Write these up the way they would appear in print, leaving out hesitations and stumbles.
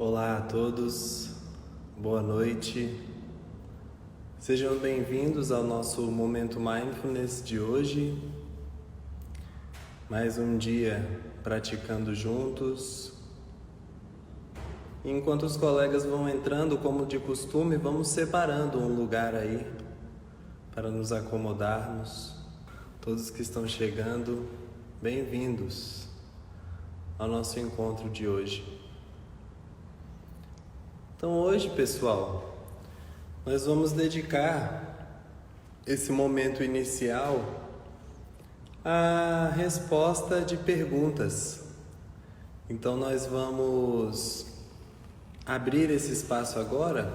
Olá a todos, boa noite. Sejam bem-vindos ao nosso Momento Mindfulness de hoje. Mais um dia praticando juntos. Enquanto os colegas vão entrando, como de costume, vamos separando um lugar aí para nos acomodarmos. Todos que estão chegando, bem-vindos ao nosso encontro de hoje. Então hoje, pessoal, nós vamos dedicar esse momento inicial à resposta de perguntas. Então nós vamos abrir esse espaço agora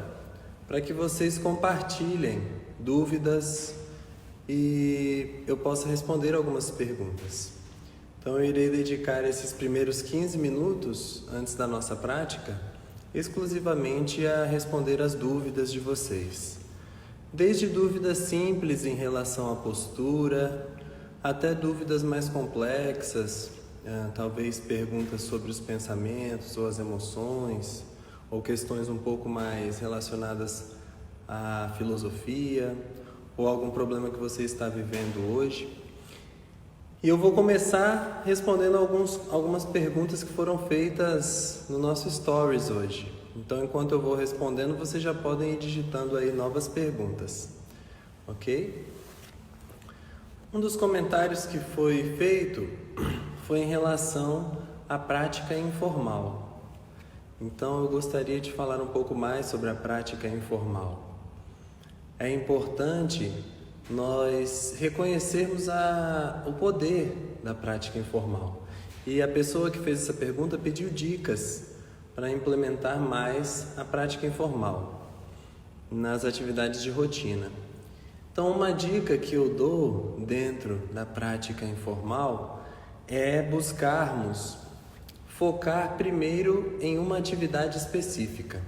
para que vocês compartilhem dúvidas e eu possa responder algumas perguntas. Então eu irei dedicar esses primeiros 15 minutos antes da nossa prática exclusivamente a responder as dúvidas de vocês. Desde dúvidas simples em relação à postura, até dúvidas mais complexas, talvez perguntas sobre os pensamentos ou as emoções, ou questões um pouco mais relacionadas à filosofia, ou algum problema que você está vivendo hoje. E eu vou começar respondendo algumas perguntas que foram feitas no nosso Stories hoje. Então, enquanto eu vou respondendo, vocês já podem ir digitando aí novas perguntas, ok? Um dos comentários que foi feito foi em relação à prática informal. Então, eu gostaria de falar um pouco mais sobre a prática informal. É importante nós reconhecermos o poder da prática informal. E a pessoa que fez essa pergunta pediu dicas para implementar mais a prática informal nas atividades de rotina. Então, uma dica que eu dou dentro da prática informal é buscarmos focar primeiro em uma atividade específica.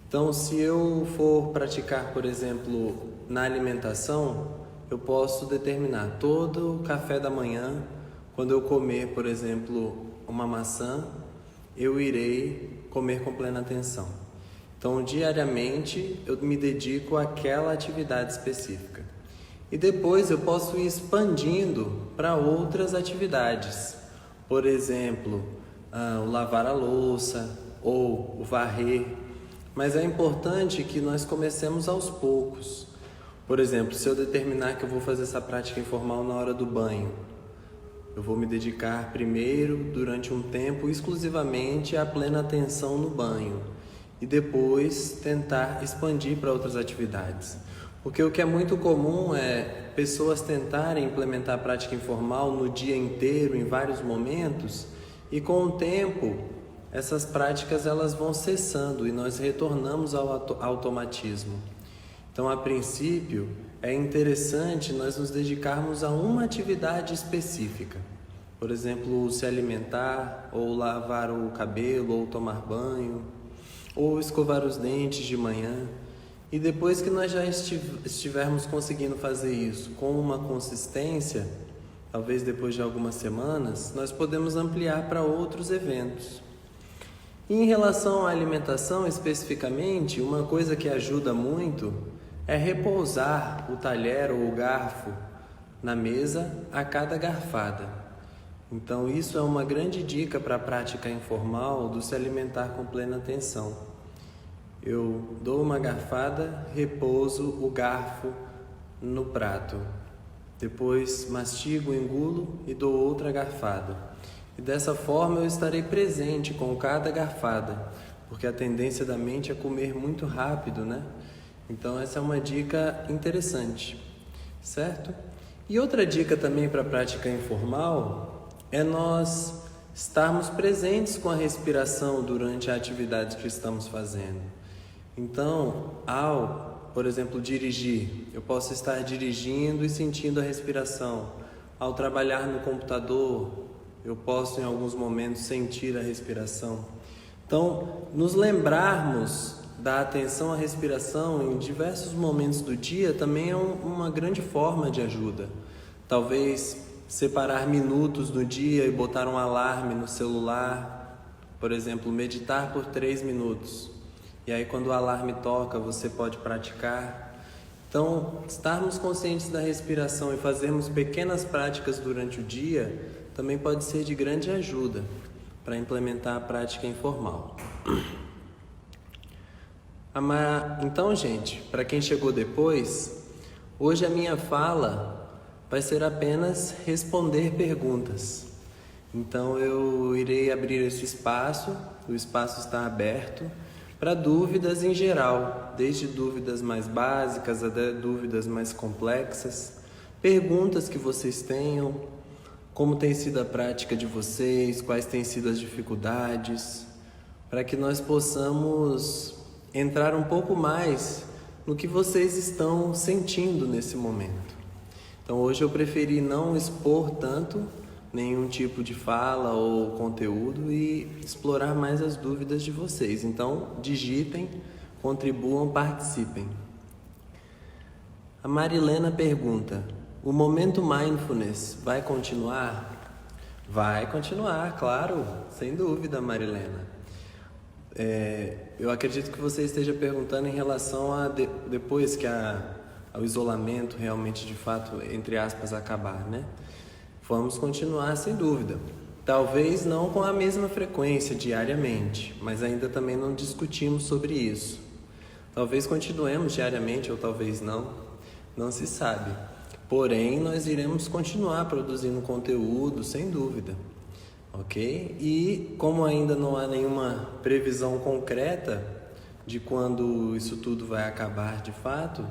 Então, se eu for praticar, por exemplo, na alimentação, eu posso determinar todo o café da manhã, quando eu comer, por exemplo, uma maçã, eu irei comer com plena atenção. Então, diariamente, eu me dedico àquela atividade específica. E depois eu posso ir expandindo para outras atividades. Por exemplo, o lavar a louça ou o varrer. Mas é importante que nós comecemos aos poucos. Por exemplo, se eu determinar que eu vou fazer essa prática informal na hora do banho, eu vou me dedicar primeiro, durante um tempo, exclusivamente à plena atenção no banho. E depois tentar expandir para outras atividades. Porque o que é muito comum é pessoas tentarem implementar a prática informal no dia inteiro, em vários momentos, e com o tempo essas práticas elas vão cessando e nós retornamos ao automatismo. Então, a princípio, é interessante nós nos dedicarmos a uma atividade específica. Por exemplo, se alimentar, ou lavar o cabelo, ou tomar banho, ou escovar os dentes de manhã. E depois que nós já estivermos conseguindo fazer isso com uma consistência, talvez depois de algumas semanas, nós podemos ampliar para outros eventos. E em relação à alimentação especificamente, uma coisa que ajuda muito é repousar o talher ou o garfo na mesa a cada garfada. Então isso é uma grande dica para a prática informal do se alimentar com plena atenção. Eu dou uma garfada, repouso o garfo no prato. Depois mastigo, engulo e dou outra garfada. E dessa forma eu estarei presente com cada garfada, porque a tendência da mente é comer muito rápido, né? Então essa é uma dica interessante, certo? E outra dica também para a prática informal é nós estarmos presentes com a respiração durante a atividade que estamos fazendo. Então, por exemplo, dirigir, eu posso estar dirigindo e sentindo a respiração. Ao trabalhar no computador, eu posso em alguns momentos sentir a respiração. Então, nos lembrarmos da atenção à respiração em diversos momentos do dia também é uma grande forma de ajuda. Talvez separar minutos no dia e botar um alarme no celular Por exemplo, meditar por 3 minutos. E aí quando o alarme toca, você pode praticar. Então, estarmos conscientes da respiração e fazermos pequenas práticas durante o dia também pode ser de grande ajuda para implementar a prática informal. Então, gente, para quem chegou depois, hoje a minha fala vai ser apenas responder perguntas. Então eu irei abrir esse espaço, o espaço está aberto para dúvidas em geral, desde dúvidas mais básicas até dúvidas mais complexas, perguntas que vocês tenham, como tem sido a prática de vocês, quais têm sido as dificuldades, para que nós possamos entrar um pouco mais no que vocês estão sentindo nesse momento. Então hoje eu preferi não expor tanto nenhum tipo de fala ou conteúdo e explorar mais as dúvidas de vocês. Então, digitem, contribuam, participem. A Marilena pergunta: o momento mindfulness vai continuar? Vai continuar, claro, sem dúvida, Marilena. Eu acredito que você esteja perguntando em relação a depois que ao isolamento realmente, de fato, entre aspas, acabar, né? Vamos continuar sem dúvida. Talvez não com a mesma frequência diariamente, mas ainda também não discutimos sobre isso. Talvez continuemos diariamente ou talvez não se sabe. Porém, nós iremos continuar produzindo conteúdo sem dúvida, ok? E como ainda não há nenhuma previsão concreta de quando isso tudo vai acabar de fato,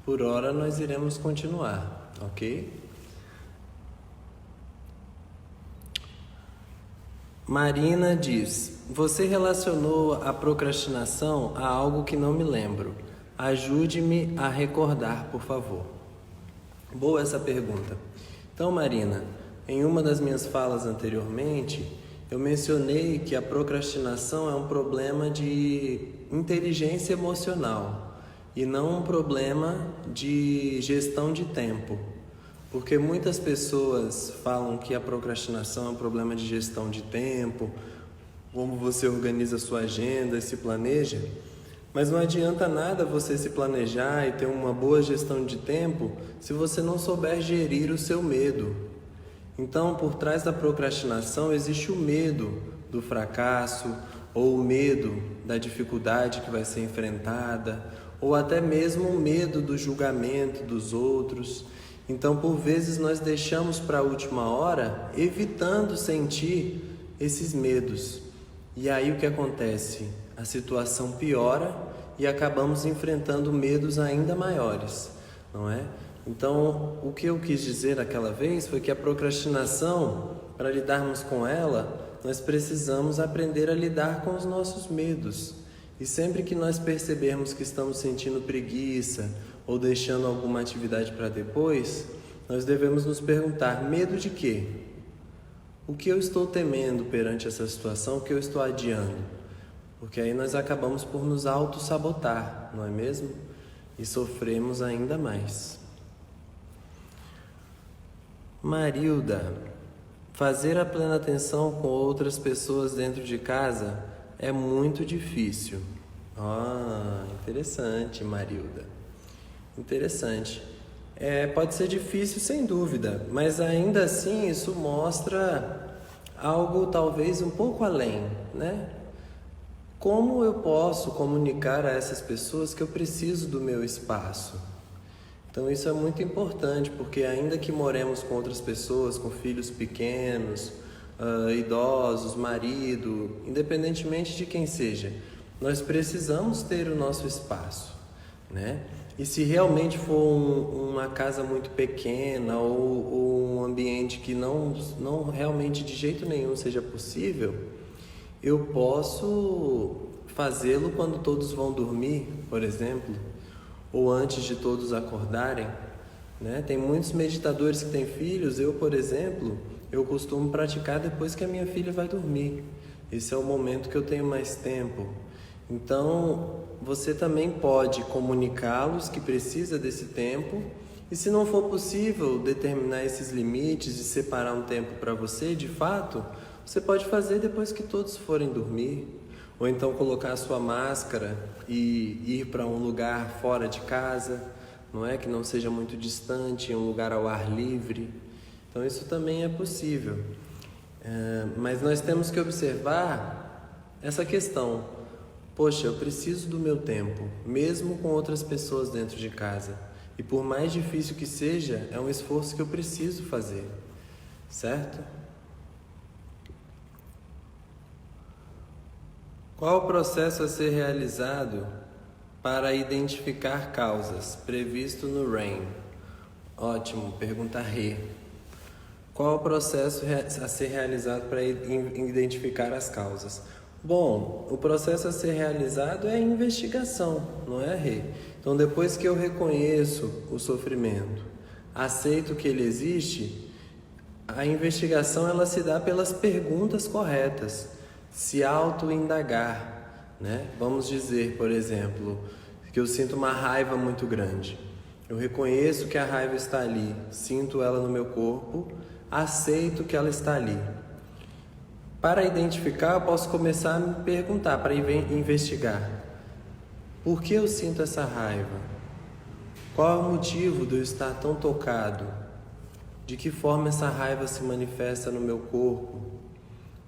por hora nós iremos continuar, ok? Marina diz: você relacionou a procrastinação a algo que não me lembro. Ajude-me a recordar, por favor. Boa essa pergunta. Então, Marina, em uma das minhas falas anteriormente, eu mencionei que a procrastinação é um problema de inteligência emocional e não um problema de gestão de tempo. Porque muitas pessoas falam que a procrastinação é um problema de gestão de tempo, como você organiza a sua agenda e se planeja, mas não adianta nada você se planejar e ter uma boa gestão de tempo se você não souber gerir o seu medo. Então, por trás da procrastinação existe o medo do fracasso, ou o medo da dificuldade que vai ser enfrentada, ou até mesmo o medo do julgamento dos outros. Então, por vezes, nós deixamos para a última hora, evitando sentir esses medos. E aí o que acontece? A situação piora e acabamos enfrentando medos ainda maiores, não é? Então, o que eu quis dizer aquela vez foi que a procrastinação, para lidarmos com ela, nós precisamos aprender a lidar com os nossos medos. E sempre que nós percebermos que estamos sentindo preguiça, ou deixando alguma atividade para depois, nós devemos nos perguntar: medo de quê? O que eu estou temendo perante essa situação, o que eu estou adiando? Porque aí nós acabamos por nos auto-sabotar, não é mesmo? E sofremos ainda mais. Marilda: fazer a plena atenção com outras pessoas dentro de casa é muito difícil. Interessante, Marilda. Interessante. Pode ser difícil, sem dúvida, mas ainda assim isso mostra algo talvez um pouco além, né? Como eu posso comunicar a essas pessoas que eu preciso do meu espaço? Então isso é muito importante, porque ainda que moremos com outras pessoas, com filhos pequenos, idosos, marido, independentemente de quem seja, nós precisamos ter o nosso espaço, né? E se realmente for uma casa muito pequena ou um ambiente que não realmente de jeito nenhum seja possível, eu posso fazê-lo quando todos vão dormir, por exemplo, ou antes de todos acordarem, né? Tem muitos meditadores que têm filhos. Eu, por exemplo, eu costumo praticar depois que a minha filha vai dormir. Esse é o momento que eu tenho mais tempo. Então, você também pode comunicá-los que precisa desse tempo, e se não for possível determinar esses limites e separar um tempo para você, de fato, você pode fazer depois que todos forem dormir, ou então colocar a sua máscara e ir para um lugar fora de casa, não é? Que não seja muito distante, em um lugar ao ar livre. Então isso também é possível. Mas nós temos que observar essa questão. Poxa, eu preciso do meu tempo, mesmo com outras pessoas dentro de casa. E por mais difícil que seja, é um esforço que eu preciso fazer, certo? Qual o processo a ser realizado para identificar causas, previsto no RAIN? Ótimo, pergunta Rê. Qual o processo a ser realizado para identificar as causas? Bom, o processo a ser realizado é a investigação, não é, Rê? Então, depois que eu reconheço o sofrimento, aceito que ele existe, a investigação ela se dá pelas perguntas corretas, se auto-indagar, né? Vamos dizer, por exemplo, que eu sinto uma raiva muito grande. Eu reconheço que a raiva está ali, sinto ela no meu corpo, aceito que ela está ali. Para identificar, eu posso começar a me perguntar, para investigar. Por que eu sinto essa raiva? Qual é o motivo de eu estar tão tocado? De que forma essa raiva se manifesta no meu corpo?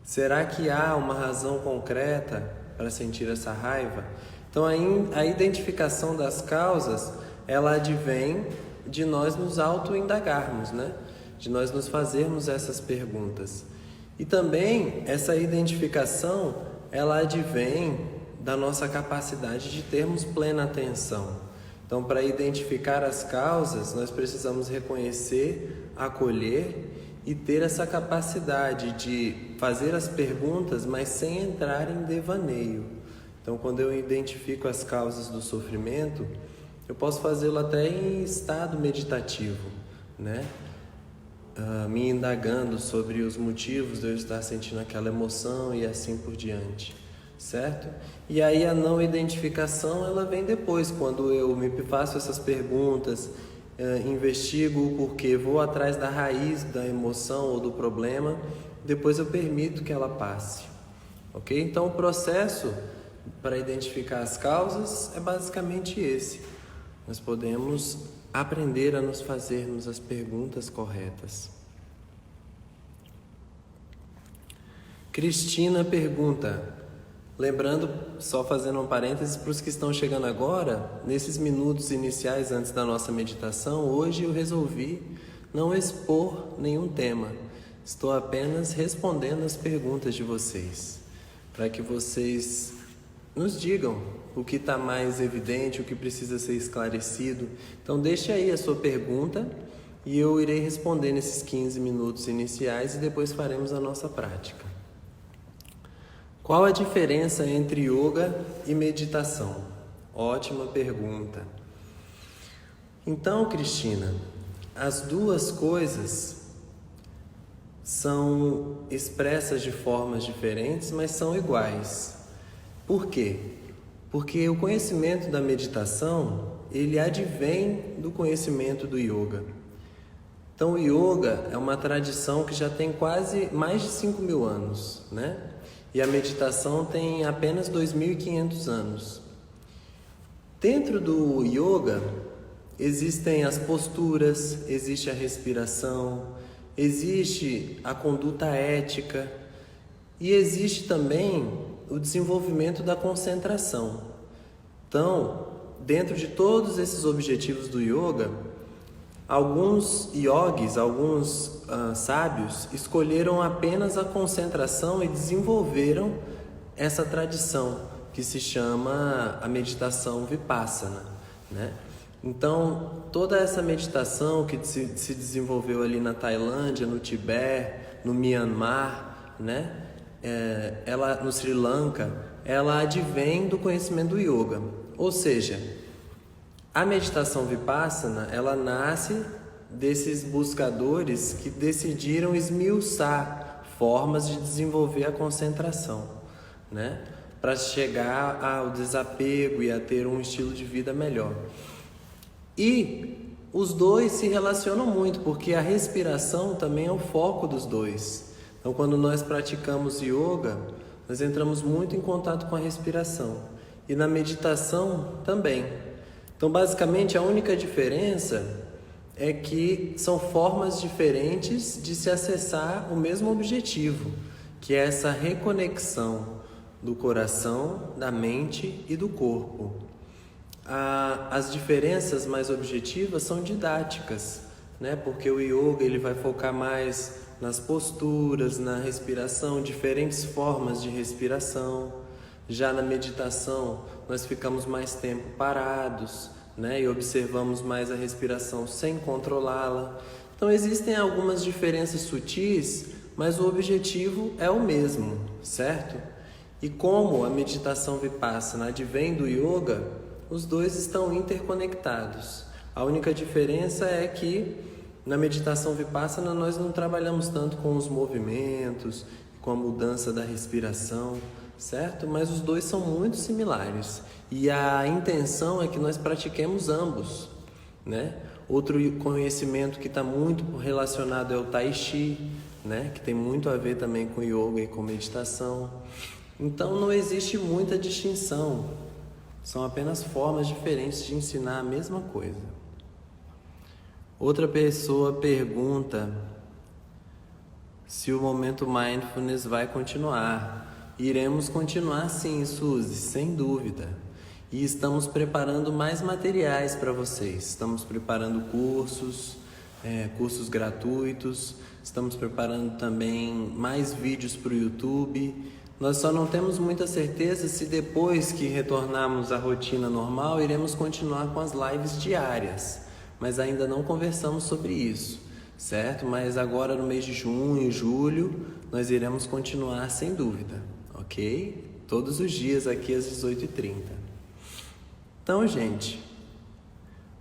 Será que há uma razão concreta para sentir essa raiva? Então, a identificação das causas, ela advém de nós nos auto-indagarmos, né? De nós nos fazermos essas perguntas. E também essa identificação, ela advém da nossa capacidade de termos plena atenção. Então, para identificar as causas, nós precisamos reconhecer, acolher e ter essa capacidade de fazer as perguntas, mas sem entrar em devaneio. Então, quando eu identifico as causas do sofrimento, eu posso fazê-lo até em estado meditativo, né? Me indagando sobre os motivos de eu estar sentindo aquela emoção e assim por diante, certo? E aí a não identificação, ela vem depois, quando eu me faço essas perguntas, investigo o porquê, vou atrás da raiz da emoção ou do problema, depois eu permito que ela passe, ok? Então o processo para identificar as causas é basicamente esse. Nós podemos aprender a nos fazermos as perguntas corretas. Cristina pergunta, lembrando, só fazendo um parênteses para os que estão chegando agora, nesses minutos iniciais antes da nossa meditação, hoje eu resolvi não expor nenhum tema. Estou apenas respondendo as perguntas de vocês, para que vocês nos digam o que está mais evidente, o que precisa ser esclarecido. Então deixe aí a sua pergunta e eu irei responder nesses 15 minutos iniciais e depois faremos a nossa prática. Qual a diferença entre yoga e meditação? Ótima pergunta. Então, Cristina, as duas coisas são expressas de formas diferentes, mas são iguais. Por quê? Porque o conhecimento da meditação, ele advém do conhecimento do yoga. Então, o yoga é uma tradição que já tem quase mais de 5.000 anos, né? E a meditação tem apenas 2.500 anos. Dentro do yoga, existem as posturas, existe a respiração, existe a conduta ética e existe também o desenvolvimento da concentração. Então, dentro de todos esses objetivos do yoga, alguns yogis, alguns sábios, escolheram apenas a concentração e desenvolveram essa tradição que se chama a meditação Vipassana, né? Então, toda essa meditação que se desenvolveu ali na Tailândia, no Tibete, no Myanmar, né? Ela, no Sri Lanka, ela advém do conhecimento do yoga. Ou seja, a meditação Vipassana, ela nasce desses buscadores que decidiram esmiuçar formas de desenvolver a concentração, né? Para chegar ao desapego e a ter um estilo de vida melhor. E os dois se relacionam muito, porque a respiração também é o foco dos dois. Então, quando nós praticamos yoga, nós entramos muito em contato com a respiração. E na meditação também. Então, basicamente, a única diferença é que são formas diferentes de se acessar o mesmo objetivo, que é essa reconexão do coração, da mente e do corpo. As diferenças mais objetivas são didáticas, né? Porque o yoga ele vai focar mais nas posturas, na respiração, diferentes formas de respiração. Já na meditação, nós ficamos mais tempo parados, né? E observamos mais a respiração sem controlá-la. Então existem algumas diferenças sutis, mas o objetivo é o mesmo, certo? E como a meditação Vipassana advém do yoga, os dois estão interconectados. A única diferença é que na meditação Vipassana nós não trabalhamos tanto com os movimentos, com a mudança da respiração, certo? Mas os dois são muito similares. E a intenção é que nós pratiquemos ambos, né? Outro conhecimento que está muito relacionado é o Tai Chi, né? Que tem muito a ver também com yoga e com meditação. Então não existe muita distinção. São apenas formas diferentes de ensinar a mesma coisa. Outra pessoa pergunta se o momento Mindfulness vai continuar. Iremos continuar sim, Suzy, sem dúvida. E estamos preparando mais materiais para vocês. Estamos preparando cursos gratuitos. Estamos preparando também mais vídeos para o YouTube. Nós só não temos muita certeza se depois que retornarmos à rotina normal, iremos continuar com as lives diárias. Mas ainda não conversamos sobre isso, certo? Mas agora no mês de junho e julho, nós iremos continuar sem dúvida, ok? Todos os dias aqui às 18h30. Então, gente,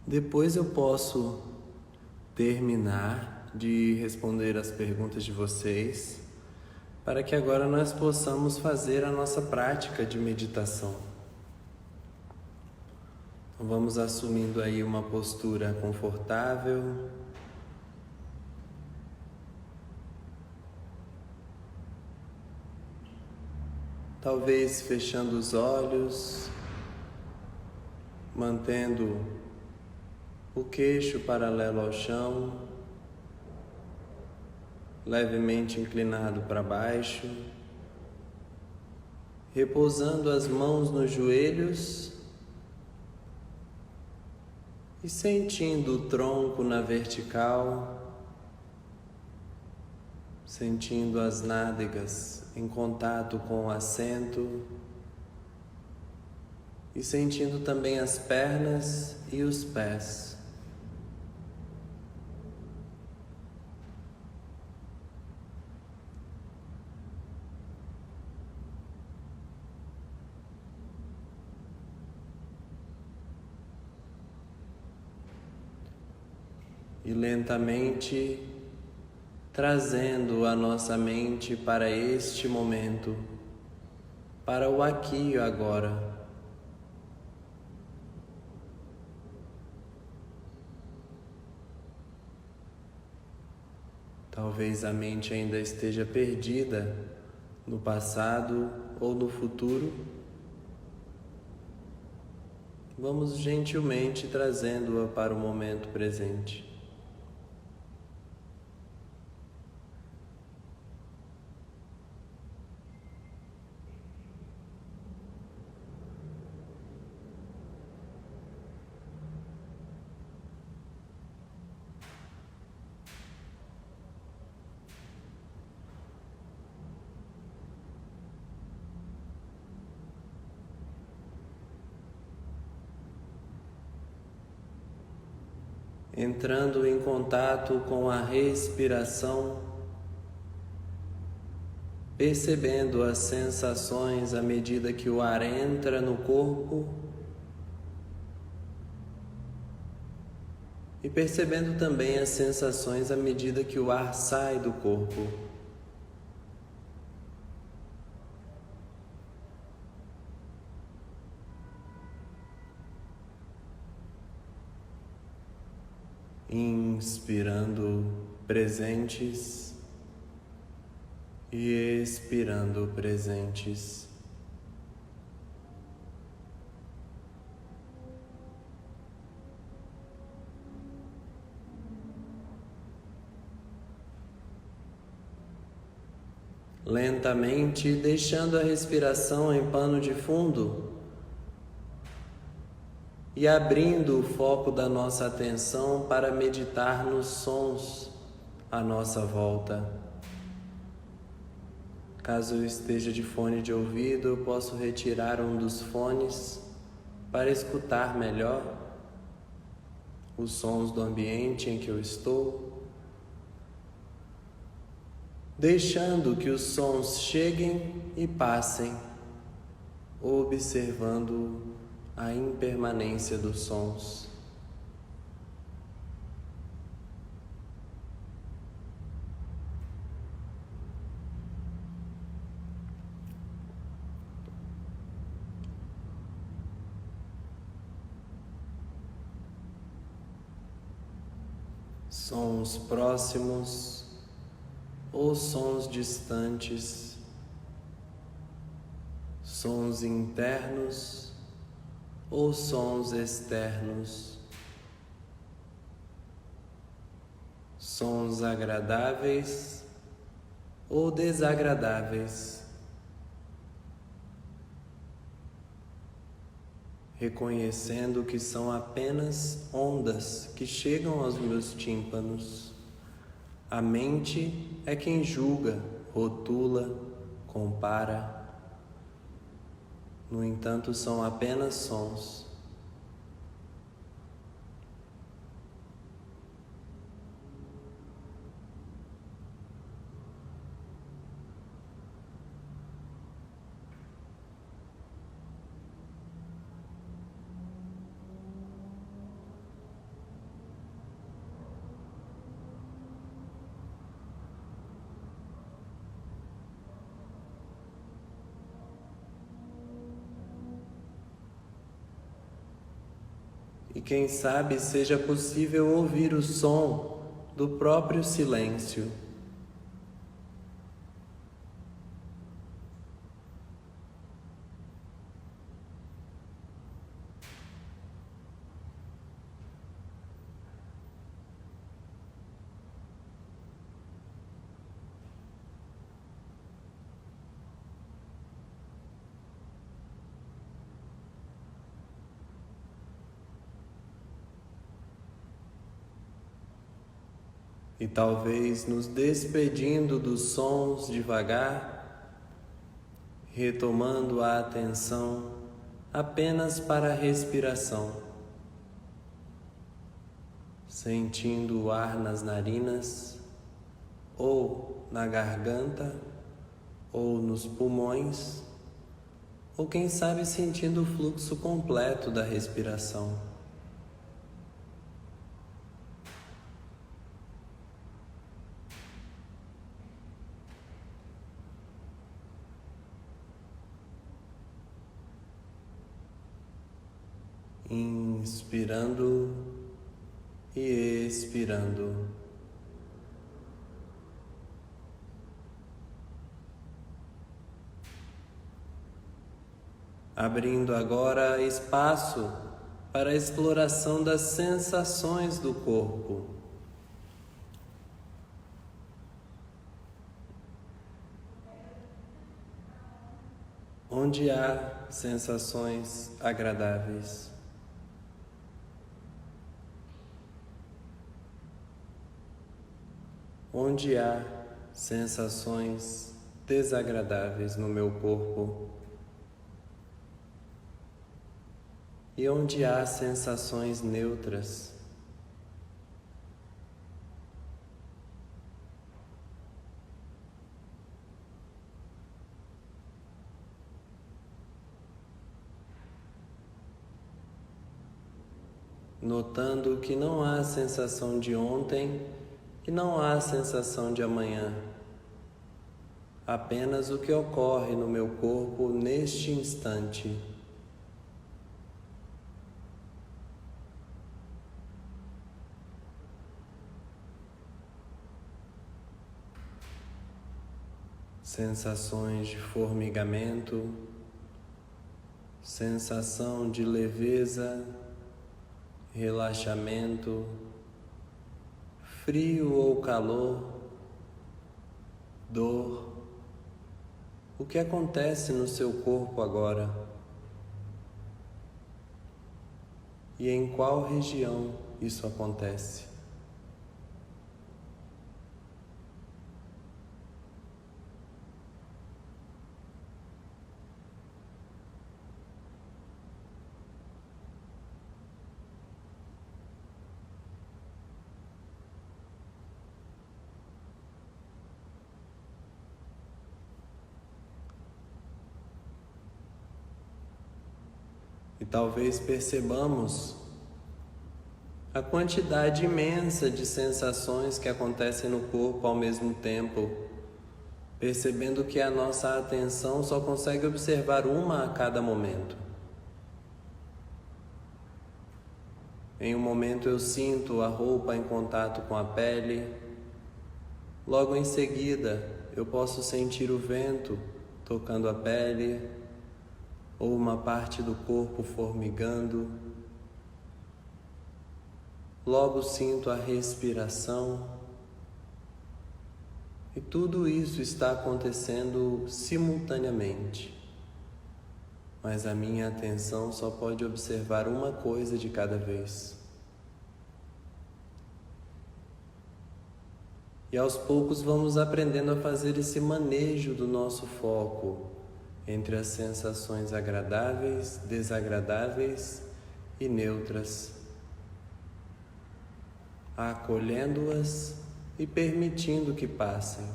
depois eu posso terminar de responder as perguntas de vocês, para que agora nós possamos fazer a nossa prática de meditação. Então, vamos assumindo aí uma postura confortável. Talvez fechando os olhos, mantendo o queixo paralelo ao chão, levemente inclinado para baixo, repousando as mãos nos joelhos e sentindo o tronco na vertical, sentindo as nádegas em contato com o assento e sentindo também as pernas e os pés. E lentamente trazendo a nossa mente para este momento, para o aqui e agora. Talvez a mente ainda esteja perdida no passado ou no futuro. Vamos gentilmente trazendo-a para o momento presente. Entrando em contato com a respiração, percebendo as sensações à medida que o ar entra no corpo e percebendo também as sensações à medida que o ar sai do corpo. Inspirando, presentes, e expirando presentes. Lentamente, deixando a respiração em pano de fundo e abrindo o foco da nossa atenção para meditar nos sons à nossa volta. Caso eu esteja de fone de ouvido, eu posso retirar um dos fones para escutar melhor os sons do ambiente em que eu estou, deixando que os sons cheguem e passem, observando a impermanência dos sons. Sons próximos ou sons distantes, sons internos ou sons externos, sons agradáveis ou desagradáveis, reconhecendo que são apenas ondas que chegam aos meus tímpanos. A mente é quem julga, rotula, compara. No entanto, são apenas sons. E quem sabe seja possível ouvir o som do próprio silêncio. E talvez nos despedindo dos sons devagar, retomando a atenção apenas para a respiração, sentindo o ar nas narinas, ou na garganta, ou nos pulmões, ou quem sabe sentindo o fluxo completo da respiração. Inspirando e expirando. Abrindo agora espaço para a exploração das sensações do corpo. Onde há sensações agradáveis. Onde há sensações desagradáveis no meu corpo. E onde há sensações neutras. Notando que não há sensação de ontem e não há sensação de amanhã. Apenas o que ocorre no meu corpo neste instante. sensações de formigamento, sensação de leveza, relaxamento, frio ou calor, dor. O que acontece no seu corpo agora? E em qual região isso acontece? E talvez percebamos a quantidade imensa de sensações que acontecem no corpo ao mesmo tempo, percebendo que a nossa atenção só consegue observar uma a cada momento. Em um momento eu sinto a roupa em contato com a pele, logo em seguida eu posso sentir o vento tocando a pele, ou uma parte do corpo formigando. Logo sinto a respiração. E tudo isso está acontecendo simultaneamente. Mas a minha atenção só pode observar uma coisa de cada vez. E aos poucos vamos aprendendo a fazer esse manejo do nosso foco entre as sensações agradáveis, desagradáveis e neutras, acolhendo-as e permitindo que passem.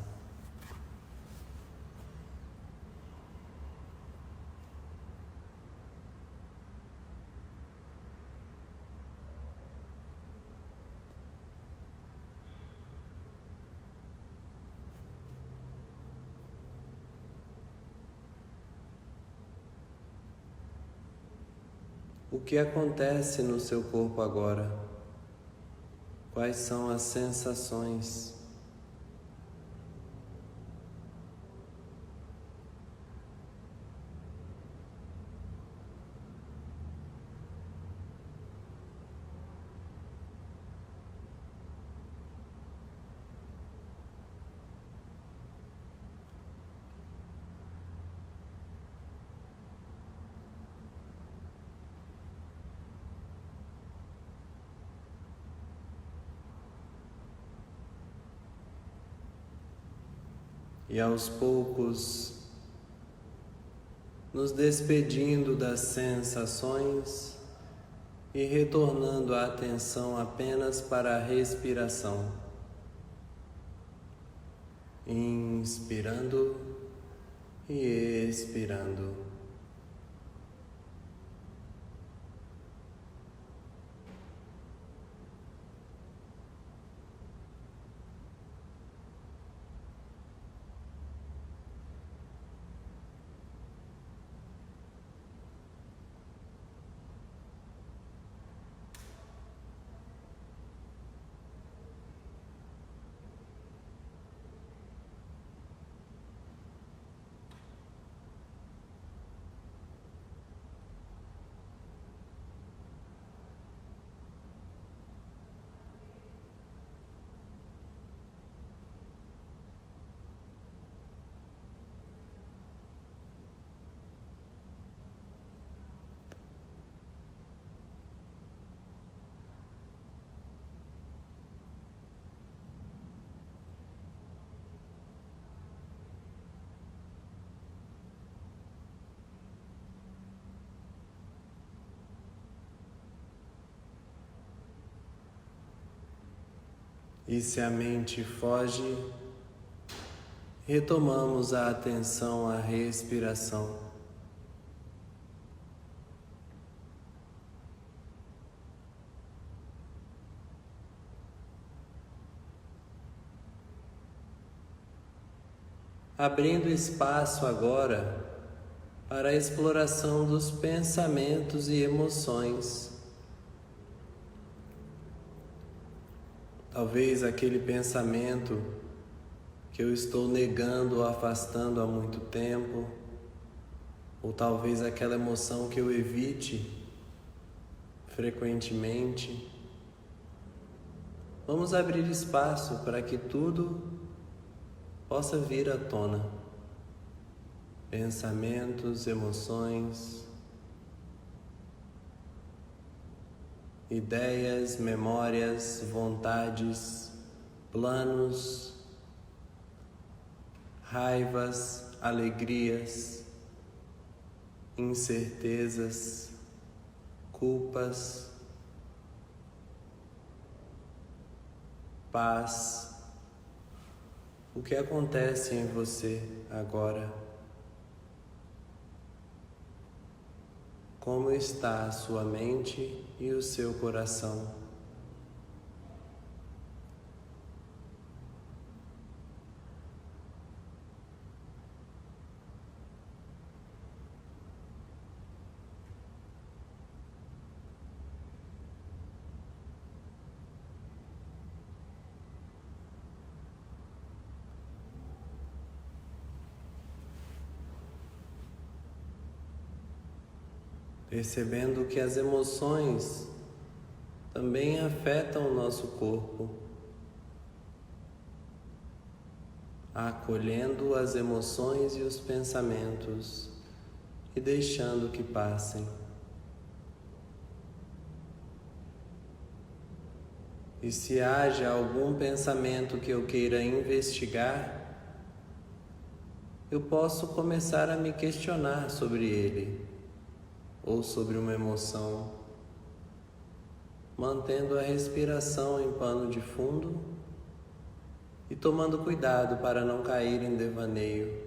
O que acontece no seu corpo agora? Quais são as sensações? E aos poucos, nos despedindo das sensações e retornando a atenção apenas para a respiração. Inspirando e expirando. E se a mente foge, retomamos a atenção à respiração. Abrindo espaço agora para a exploração dos pensamentos e emoções. Talvez aquele pensamento que eu estou negando ou afastando há muito tempo, ou talvez aquela emoção que eu evite frequentemente. Vamos abrir espaço para que tudo possa vir à tona. Pensamentos, emoções, ideias, memórias, vontades, planos, raivas, alegrias, incertezas, culpas, paz. O que acontece em você agora? Como está a sua mente e o seu coração? Percebendo que as emoções também afetam o nosso corpo, acolhendo as emoções e os pensamentos e deixando que passem. E se haja algum pensamento que eu queira investigar, eu posso começar a me questionar sobre ele, ou sobre uma emoção, mantendo a respiração em pano de fundo e tomando cuidado para não cair em devaneio,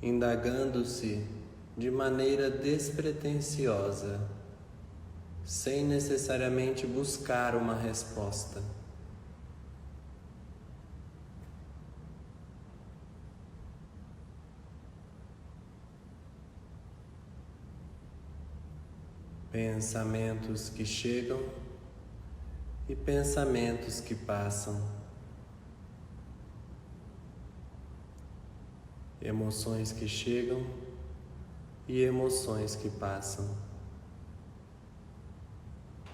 indagando-se de maneira despretensiosa, sem necessariamente buscar uma resposta. Pensamentos que chegam e pensamentos que passam. Emoções que chegam e emoções que passam.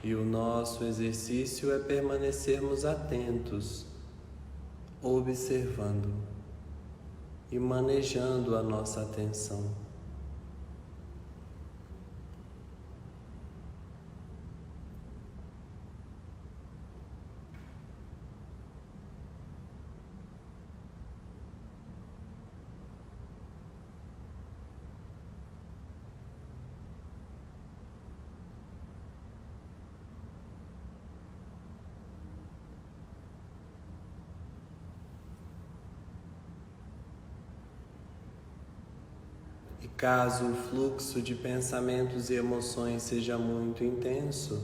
E o nosso exercício é permanecermos atentos, observando e manejando a nossa atenção. E caso o fluxo de pensamentos e emoções seja muito intenso,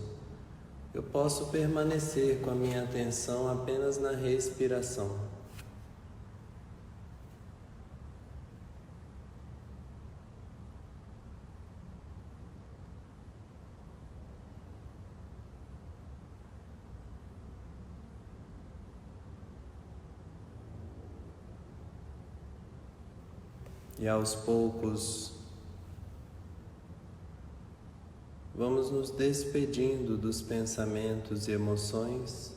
eu posso permanecer com a minha atenção apenas na respiração. E aos poucos, vamos nos despedindo dos pensamentos e emoções,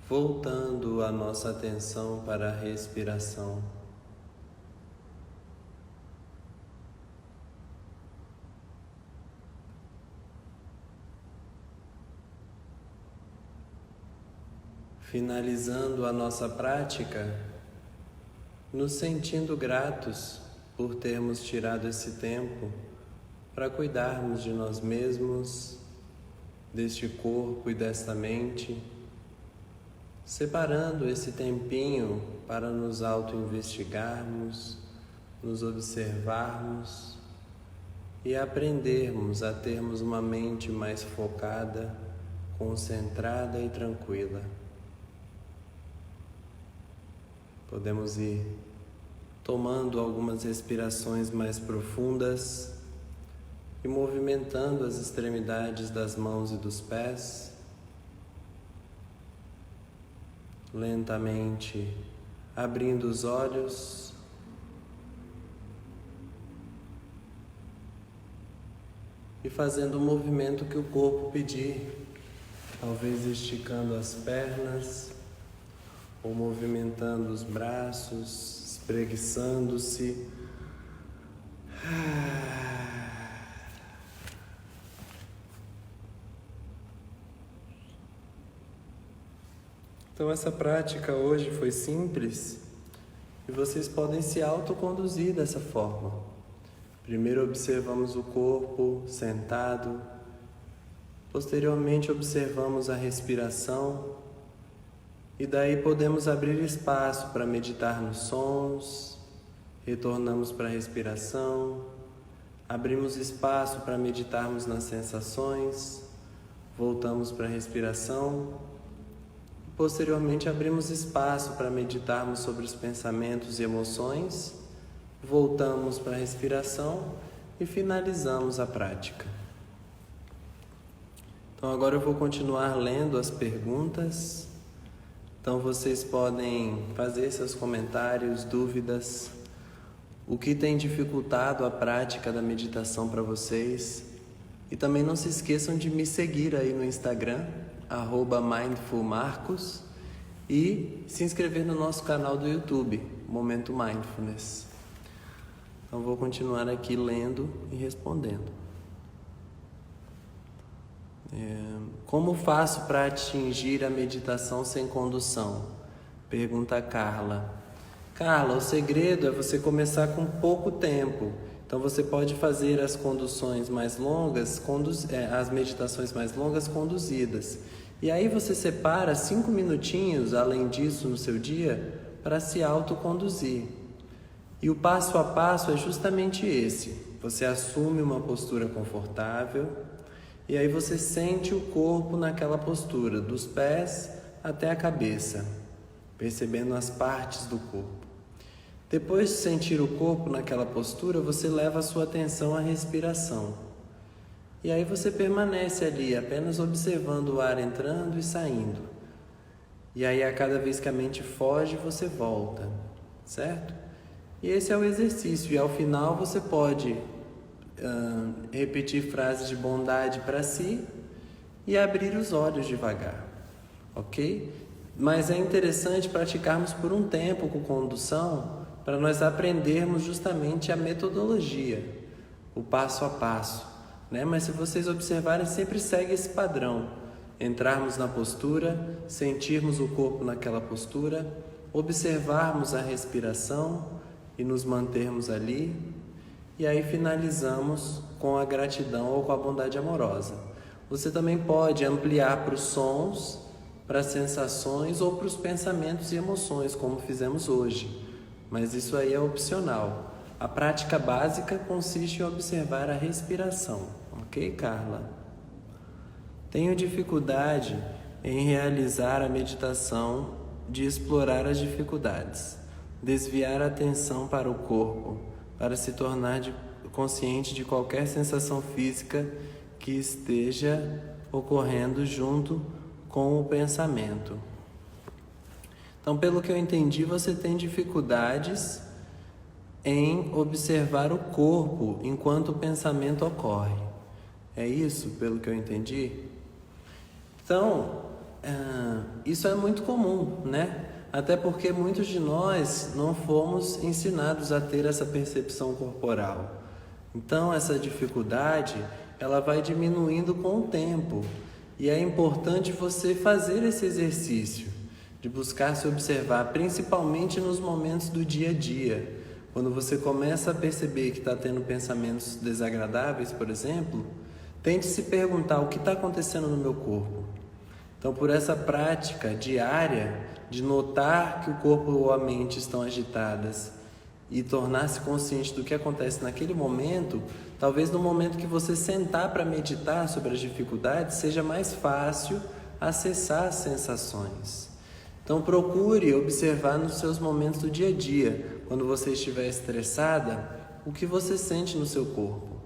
voltando a nossa atenção para a respiração. Finalizando a nossa prática, nos sentindo gratos por termos tirado esse tempo para cuidarmos de nós mesmos, deste corpo e desta mente, separando esse tempinho para nos auto-investigarmos, nos observarmos e aprendermos a termos uma mente mais focada, concentrada e tranquila. Podemos ir tomando algumas respirações mais profundas e movimentando as extremidades das mãos e dos pés, lentamente abrindo os olhos e fazendo o movimento que o corpo pedir, talvez esticando as pernas ou movimentando os braços, espreguiçando-se. Então essa prática hoje foi simples e vocês podem se autoconduzir dessa forma. Primeiro observamos o corpo sentado, posteriormente observamos a respiração e daí podemos abrir espaço para meditar nos sons, retornamos para a respiração, abrimos espaço para meditarmos nas sensações, voltamos para a respiração. Posteriormente, abrimos espaço para meditarmos sobre os pensamentos e emoções, voltamos para a respiração e finalizamos a prática. Então, agora eu vou continuar lendo as perguntas. Então, vocês podem fazer seus comentários, dúvidas, o que tem dificultado a prática da meditação para vocês. E também não se esqueçam de me seguir aí no Instagram, @mindfulmarcos, e se inscrever no nosso canal do YouTube, Momento Mindfulness. Então vou continuar aqui lendo e respondendo. Como faço para atingir a meditação sem condução? Pergunta Carla. Carla, o segredo é você começar com pouco tempo. Então você pode fazer as conduções mais longas, as meditações mais longas conduzidas. E aí você separa 5 minutinhos, além disso, no seu dia, para se autoconduzir. E o passo a passo é justamente esse. Você assume uma postura confortável e aí você sente o corpo naquela postura, dos pés até a cabeça, percebendo as partes do corpo. Depois de sentir o corpo naquela postura, você leva a sua atenção à respiração. E aí você permanece ali, apenas observando o ar entrando e saindo. E aí a cada vez que a mente foge, você volta, certo? E esse é o exercício. E ao final você pode repetir frases de bondade para si e abrir os olhos devagar, ok? Mas é interessante praticarmos por um tempo com condução, para nós aprendermos justamente a metodologia, o passo a passo, né? Mas se vocês observarem, sempre segue esse padrão: entrarmos na postura, sentirmos o corpo naquela postura, observarmos a respiração e nos mantermos ali, e aí finalizamos com a gratidão ou com a bondade amorosa. Você também pode ampliar para os sons, para as sensações ou para os pensamentos e emoções, como fizemos hoje. Mas isso aí é opcional. A prática básica consiste em observar a respiração. Ok, Carla? Tenho dificuldade em realizar a meditação de explorar as dificuldades, desviar a atenção para o corpo, para se tornar consciente de qualquer sensação física que esteja ocorrendo junto com o pensamento. Então, pelo que eu entendi, você tem dificuldades em observar o corpo enquanto o pensamento ocorre. É isso, pelo que eu entendi? Então, isso é muito comum, né? Até porque muitos de nós não fomos ensinados a ter essa percepção corporal. Então, essa dificuldade, ela vai diminuindo com o tempo. E é importante você fazer esse exercício de buscar se observar, principalmente nos momentos do dia a dia. Quando você começa a perceber que está tendo pensamentos desagradáveis, por exemplo, tente se perguntar: o que está acontecendo no meu corpo? Então, por essa prática diária de notar que o corpo ou a mente estão agitadas e tornar-se consciente do que acontece naquele momento, talvez no momento que você sentar para meditar sobre as dificuldades, seja mais fácil acessar as sensações. Então procure observar nos seus momentos do dia a dia, quando você estiver estressada, o que você sente no seu corpo.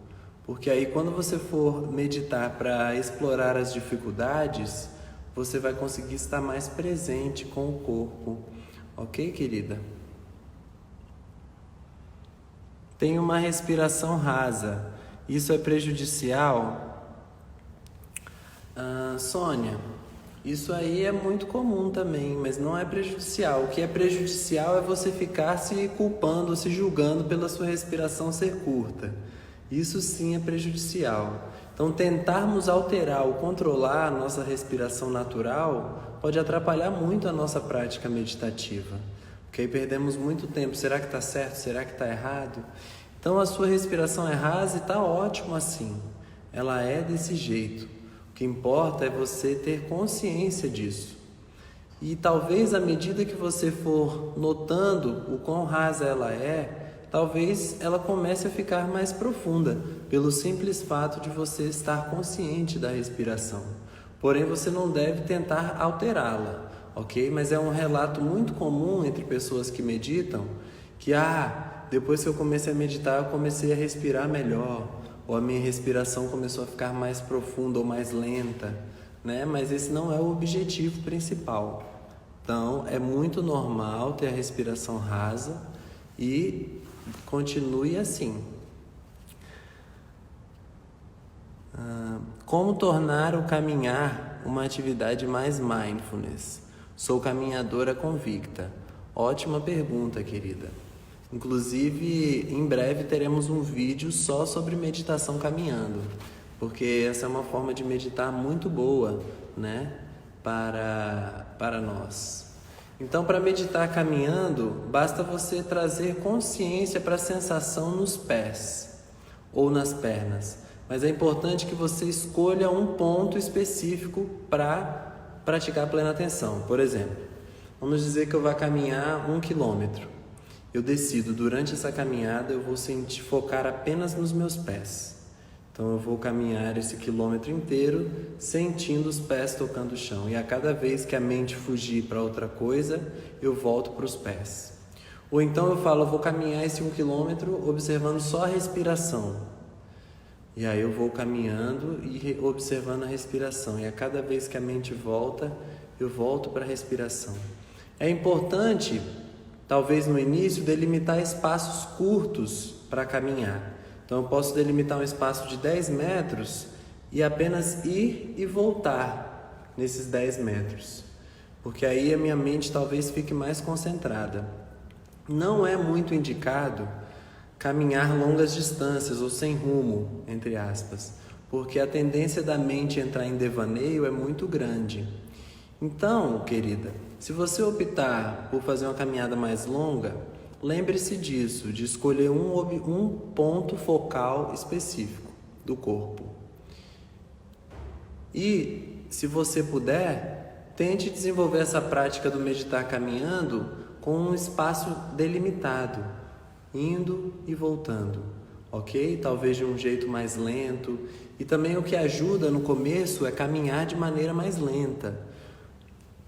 Porque aí quando você for meditar para explorar as dificuldades, você vai conseguir estar mais presente com o corpo. Ok, querida? Tem uma respiração rasa. Isso é prejudicial? Sônia, isso aí é muito comum também, mas não é prejudicial. O que é prejudicial é você ficar se culpando, se julgando pela sua respiração ser curta. Isso sim é prejudicial. Então, tentarmos alterar ou controlar a nossa respiração natural pode atrapalhar muito a nossa prática meditativa. Porque aí perdemos muito tempo. Será que está certo? Será que está errado? Então, a sua respiração é rasa e está ótimo assim. Ela é desse jeito. O que importa é você ter consciência disso. E talvez à medida que você for notando o quão rasa ela é, talvez ela comece a ficar mais profunda, pelo simples fato de você estar consciente da respiração. Porém, você não deve tentar alterá-la, ok? Mas é um relato muito comum entre pessoas que meditam, que depois que eu comecei a meditar, eu comecei a respirar melhor, ou a minha respiração começou a ficar mais profunda ou mais lenta, né? Mas esse não é o objetivo principal. Então, é muito normal ter a respiração rasa e continue assim. Como tornar o caminhar uma atividade mais mindfulness? Sou caminhadora convicta. Ótima pergunta, querida. Inclusive, em breve teremos um vídeo só sobre meditação caminhando, porque essa é uma forma de meditar muito boa, né, para nós. Então, para meditar caminhando, basta você trazer consciência para a sensação nos pés ou nas pernas. Mas é importante que você escolha um ponto específico para praticar plena atenção. Por exemplo, vamos dizer que eu vou caminhar 1 quilômetro. Eu decido, durante essa caminhada, eu vou focar apenas nos meus pés. Então, eu vou caminhar esse quilômetro inteiro, sentindo os pés tocando o chão. E a cada vez que a mente fugir para outra coisa, eu volto para os pés. Ou então eu falo, eu vou caminhar esse 1 quilômetro observando só a respiração. E aí eu vou caminhando e observando a respiração. E a cada vez que a mente volta, eu volto para a respiração. É importante, talvez no início, delimitar espaços curtos para caminhar. Então, eu posso delimitar um espaço de 10 metros e apenas ir e voltar nesses 10 metros. Porque aí a minha mente talvez fique mais concentrada. Não é muito indicado caminhar longas distâncias ou sem rumo, entre aspas, porque a tendência da mente entrar em devaneio é muito grande. Então, querida, se você optar por fazer uma caminhada mais longa, lembre-se disso, de escolher um ponto focal específico do corpo. E, se você puder, tente desenvolver essa prática do meditar caminhando com um espaço delimitado, indo e voltando, ok? Talvez de um jeito mais lento. E também o que ajuda no começo é caminhar de maneira mais lenta,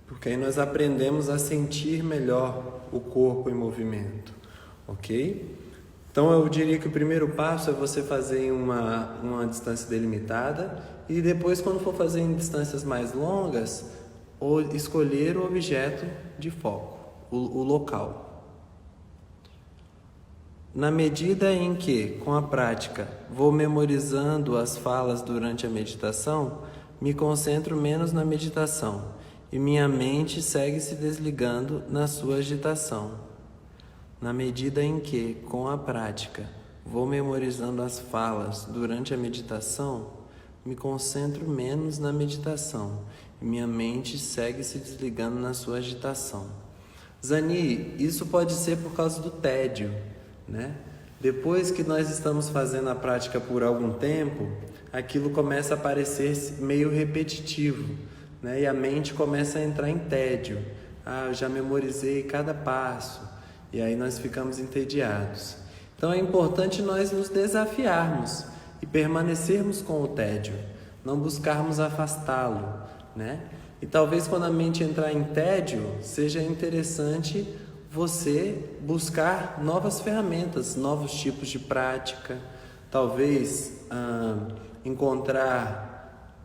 porque aí nós aprendemos a sentir melhor o corpo em movimento, ok? Então eu diria que o primeiro passo é você fazer em uma distância delimitada e depois, quando for fazer em distâncias mais longas, escolher o objeto de foco, o local. Na medida em que, com a prática, vou memorizando as falas durante a meditação, me concentro menos na meditação e minha mente segue se desligando na sua agitação. Na medida em que, com a prática, vou memorizando as falas durante a meditação, me concentro menos na meditação e minha mente segue se desligando na sua agitação. Zani, isso pode ser por causa do tédio, né? Depois que nós estamos fazendo a prática por algum tempo, aquilo começa a parecer meio repetitivo, né? E a mente começa a entrar em tédio. Eu já memorizei cada passo, e aí nós ficamos entediados. Então é importante nós nos desafiarmos e permanecermos com o tédio, não buscarmos afastá-lo, né? E talvez quando a mente entrar em tédio, seja interessante você buscar novas ferramentas, novos tipos de prática, talvez encontrar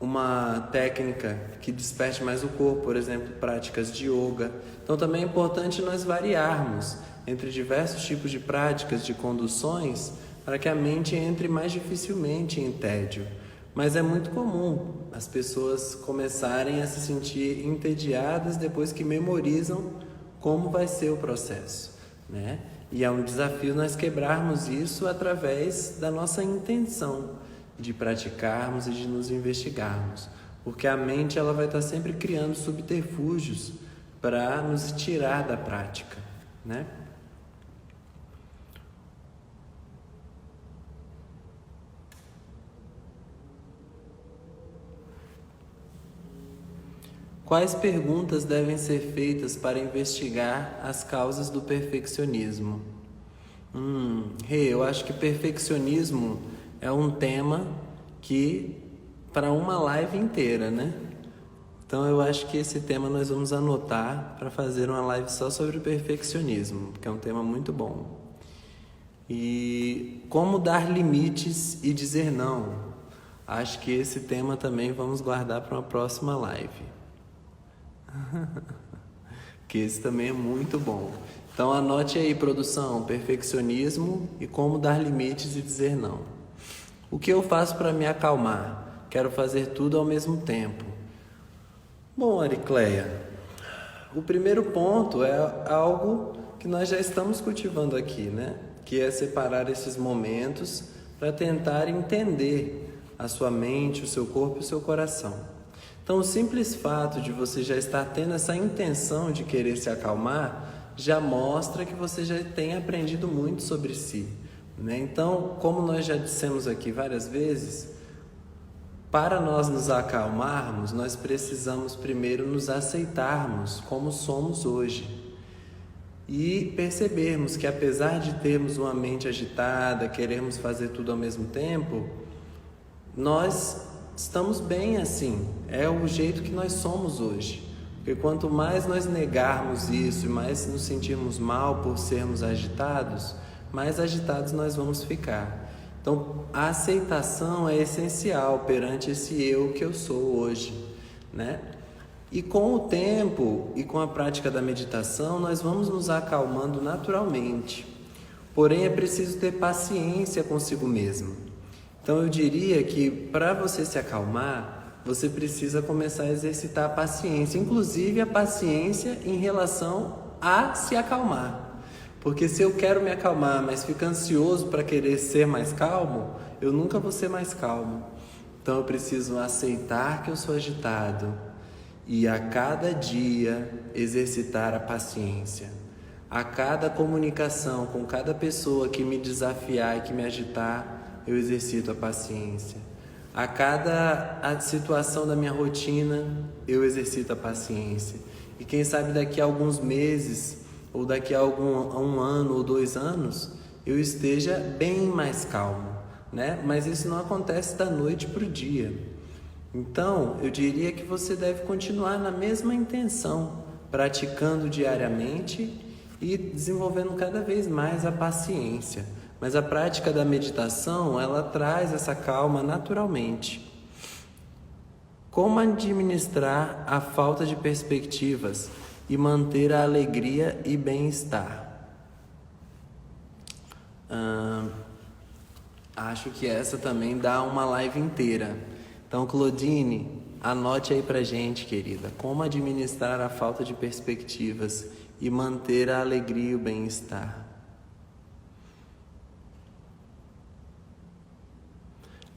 uma técnica que desperte mais o corpo, por exemplo, práticas de yoga. Então também é importante nós variarmos entre diversos tipos de práticas, de conduções, para que a mente entre mais dificilmente em tédio. Mas é muito comum as pessoas começarem a se sentir entediadas depois que memorizam como vai ser o processo, né? E é um desafio nós quebrarmos isso através da nossa intenção de praticarmos e de nos investigarmos, porque a mente ela vai estar sempre criando subterfúgios para nos tirar da prática, né? Quais perguntas devem ser feitas para investigar as causas do perfeccionismo? Eu acho que perfeccionismo é um tema que para uma live inteira, né? Então eu acho que esse tema nós vamos anotar para fazer uma live só sobre o perfeccionismo, que é um tema muito bom. E como dar limites e dizer não? Acho que esse tema também vamos guardar para uma próxima live. Que esse também é muito bom. Então anote aí, produção, perfeccionismo e como dar limites e dizer não. O que eu faço para me acalmar? Quero fazer tudo ao mesmo tempo. Bom, Aricleia, o primeiro ponto é algo que nós já estamos cultivando aqui, né? Que é separar esses momentos para tentar entender a sua mente, o seu corpo e o seu coração. Então, o simples fato de você já estar tendo essa intenção de querer se acalmar já mostra que você já tem aprendido muito sobre si, né? Então, como nós já dissemos aqui várias vezes, para nós nos acalmarmos, nós precisamos primeiro nos aceitarmos como somos hoje e percebermos que apesar de termos uma mente agitada, querermos fazer tudo ao mesmo tempo, nós estamos bem assim, é o jeito que nós somos hoje. Porque quanto mais nós negarmos isso e mais nos sentirmos mal por sermos agitados, mais agitados nós vamos ficar. Então, a aceitação é essencial perante esse eu que eu sou hoje, né? E com o tempo e com a prática da meditação, nós vamos nos acalmando naturalmente. Porém, é preciso ter paciência consigo mesmo. Então eu diria que para você se acalmar, você precisa começar a exercitar a paciência, inclusive a paciência em relação a se acalmar. Porque se eu quero me acalmar, mas fico ansioso para querer ser mais calmo, eu nunca vou ser mais calmo. Então eu preciso aceitar que eu sou agitado e a cada dia exercitar a paciência. A cada comunicação com cada pessoa que me desafiar e que me agitar, eu exercito a paciência. A cada situação da minha rotina, eu exercito a paciência. E quem sabe daqui a alguns meses, ou daqui a um ano ou 2 anos, eu esteja bem mais calmo, né? Mas isso não acontece da noite para o dia. Então, eu diria que você deve continuar na mesma intenção, praticando diariamente e desenvolvendo cada vez mais a paciência. Mas a prática da meditação, ela traz essa calma naturalmente. Como administrar a falta de perspectivas e manter a alegria e bem-estar? Acho que essa também dá uma live inteira. Então, Claudine, anote aí pra gente, querida. Como administrar a falta de perspectivas e manter a alegria e o bem-estar?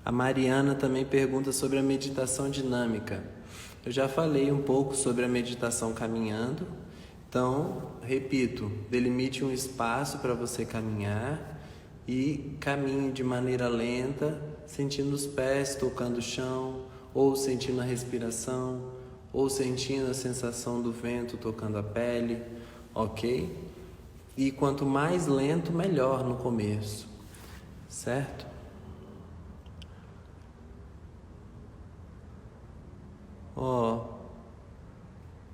A Mariana também pergunta sobre a meditação dinâmica. Eu já falei um pouco sobre a meditação caminhando. Então, repito, delimite um espaço para você caminhar e caminhe de maneira lenta, sentindo os pés tocando o chão, ou sentindo a respiração, ou sentindo a sensação do vento tocando a pele, ok? E quanto mais lento, melhor no começo, certo?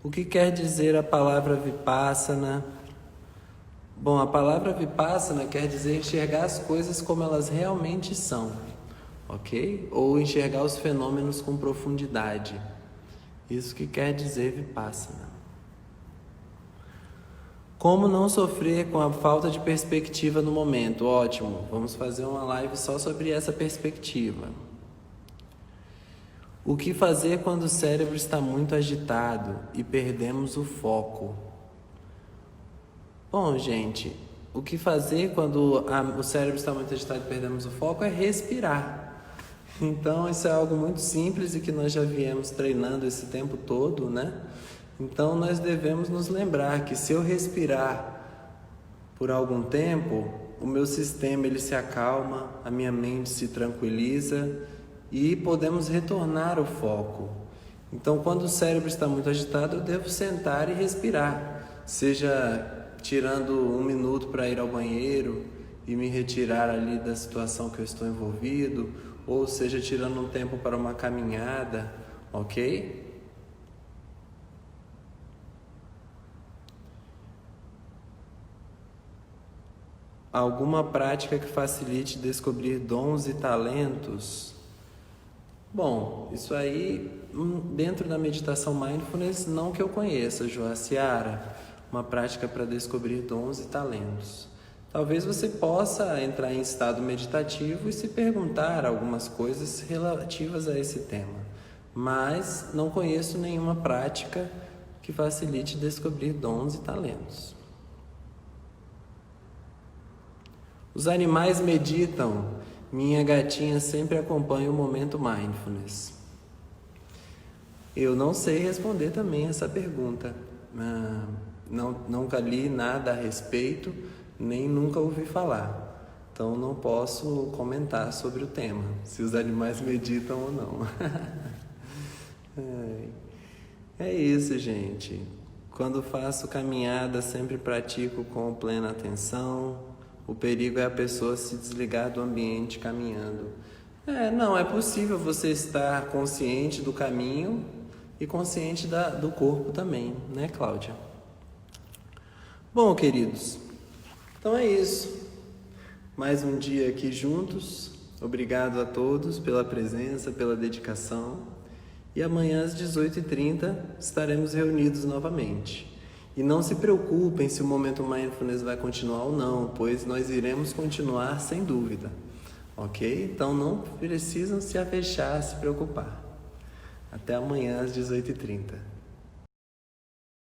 O que quer dizer a palavra Vipassana? Bom, a palavra Vipassana quer dizer enxergar as coisas como elas realmente são. ok? Ou enxergar os fenômenos com profundidade. Isso que quer dizer Vipassana. Como não sofrer com a falta de perspectiva no momento? Ótimo, vamos fazer uma live só sobre essa perspectiva. O que fazer quando o cérebro está muito agitado e perdemos o foco? Bom, gente, o que fazer quando o cérebro está muito agitado e perdemos o foco é respirar. Então, isso é algo muito simples e que nós já viemos treinando esse tempo todo, né? Então, nós devemos nos lembrar que se eu respirar por algum tempo, o meu sistema ele se acalma, a minha mente se tranquiliza e podemos retornar o foco. Então, quando o cérebro está muito agitado, eu devo sentar e respirar, seja tirando 1 minuto para ir ao banheiro e me retirar ali da situação que eu estou envolvido, ou seja, tirando um tempo para uma caminhada, ok? Alguma prática que facilite descobrir dons e talentos? Bom, isso aí, dentro da meditação Mindfulness, não que eu conheça, Joaciara, uma prática para descobrir dons e talentos. Talvez você possa entrar em estado meditativo e se perguntar algumas coisas relativas a esse tema, mas não conheço nenhuma prática que facilite descobrir dons e talentos. Os animais meditam. Minha gatinha sempre acompanha o momento Mindfulness. Eu não sei responder também essa pergunta. Nunca li nada a respeito, nem nunca ouvi falar. Então não posso comentar sobre o tema, se os animais meditam ou não. É isso, gente. Quando faço caminhada, sempre pratico com plena atenção. O perigo é a pessoa se desligar do ambiente caminhando. Não, é possível você estar consciente do caminho e consciente do corpo também, né, Cláudia? Bom, queridos, então é isso. Mais um dia aqui juntos. Obrigado a todos pela presença, pela dedicação. E amanhã às 18h30 estaremos reunidos novamente. E não se preocupem se o momento Mindfulness vai continuar ou não, pois nós iremos continuar sem dúvida, ok? Então não precisam se afechar, se preocupar. Até amanhã às 18h30.